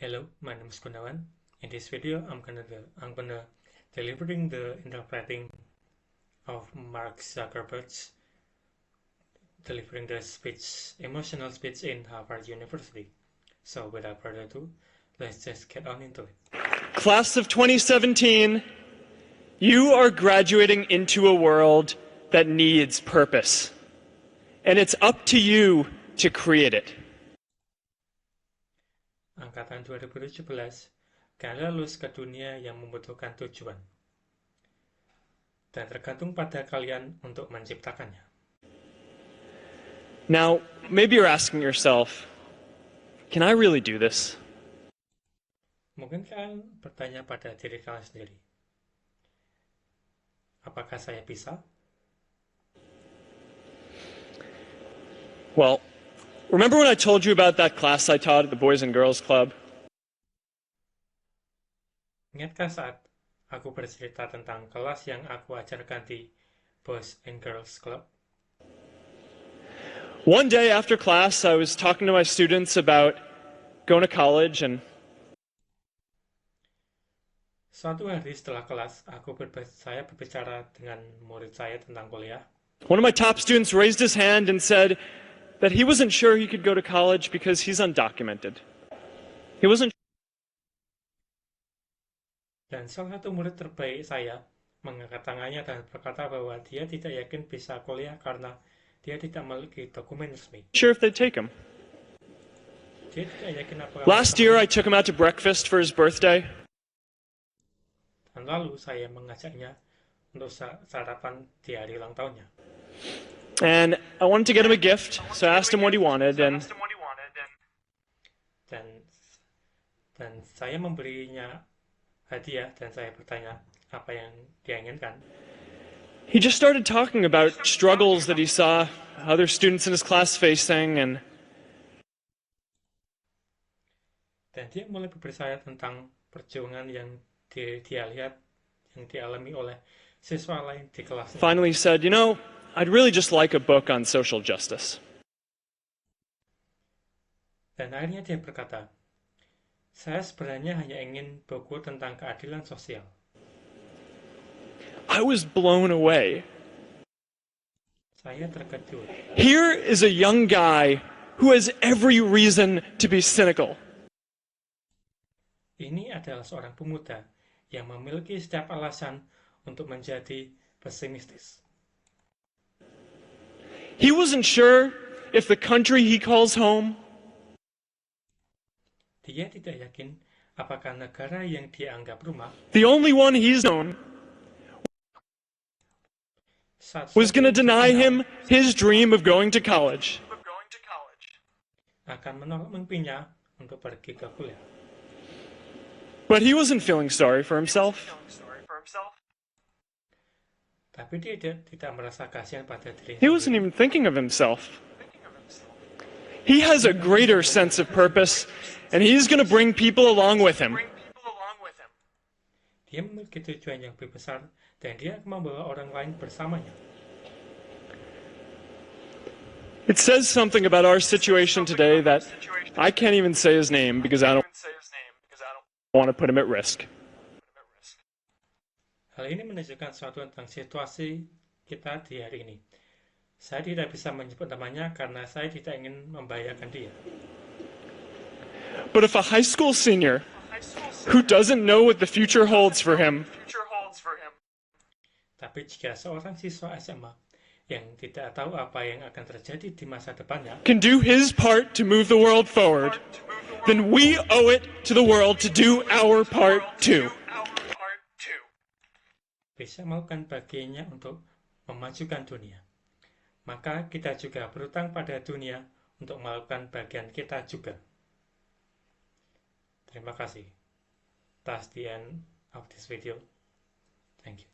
Hello, my name is Gunawan. In this video, I'm gonna delivering the interpreting of Mark Zuckerberg's delivering the emotional speech in Harvard University. So without further ado, let's just get on into it. Class of 2017, you are graduating into a world that needs purpose. And it's up to you to create it. Angkatan 2017, kalian lulus ke dunia yang membutuhkan tujuan. Dan tergantung pada kalian untuk menciptakannya. Now, maybe you're asking yourself, can I really do this? Mungkin kalian bertanya pada diri kalian sendiri, apakah saya bisa? Well, remember when I told you about that class I taught at the Boys and Girls Club? Ingatkah saat aku bercerita tentang kelas yang aku ajarkan di Boys and Girls Club? One day after class, I was talking to my students about going to college, and Suatu hari setelah kelas, saya berbicara dengan murid saya tentang kuliah. one of my top students raised his hand and said that he wasn't sure he could go to college because he's undocumented. He wasn't. Dan salah satu murid terbaik saya mengangkat tangannya dan berkata bahwa dia tidak yakin bisa kuliah karena dia tidak memiliki dokumen resmi. sure if they'd take him. Dia tidak yakin apakah Last year, I took him out to breakfast for his birthday. Dan lalu saya mengajaknya untuk sarapan di hari ulang tahunnya. And I wanted to get him a gift, so I asked him what he wanted, and Dan saya memberinya hadiah dan saya bertanya apa yang dia inginkan. he just started talking about struggles that he saw other students in his class facing, and Dan dia mulai berbicara tentang perjuangan yang dia lihat, yang dialami oleh siswa lain di kelasnya. finally said, you know, I'd really just like a book on social justice. Dan akhirnya dia berkata, saya sebenarnya hanya ingin buku tentang keadilan sosial. I was blown away. Saya terkejut. Here is a young guy who has every reason to be cynical. Ini adalah seorang pemuda yang memiliki setiap alasan untuk menjadi pesimistis. He wasn't sure if the country he calls home Dia tidak yakin apakah negara yang dia anggap rumah the only one he's known was going to deny him his dream of going to college. akan menolak mimpinya untuk pergi ke kuliah. But he wasn't feeling sorry for himself. Tapi dia tidak merasa kasihan pada dirinya He wasn't even thinking of himself. He has a greater sense of purpose, and he's going to bring people along with him. Dia memiliki tujuan yang lebih besar dan dia akan membawa orang lain bersamanya. It says something about our situation today that I can't even say his name because I don't want to put him at risk. Hal ini menunjukkan sesuatu tentang situasi kita di hari ini. Saya tidak bisa menyebut namanya karena saya tidak ingin membahayakan dia. But if a high school senior who doesn't know what the future holds for him Tapi jika seorang siswa SMA yang tidak tahu apa yang akan terjadi di masa depannya can do his part to move the world forward, then we owe it to the world to do our part too. bisa melakukan bagiannya untuk memajukan dunia, maka kita juga berutang pada dunia untuk melakukan bagian kita juga. Terima kasih. That's the end of this video. Thank you.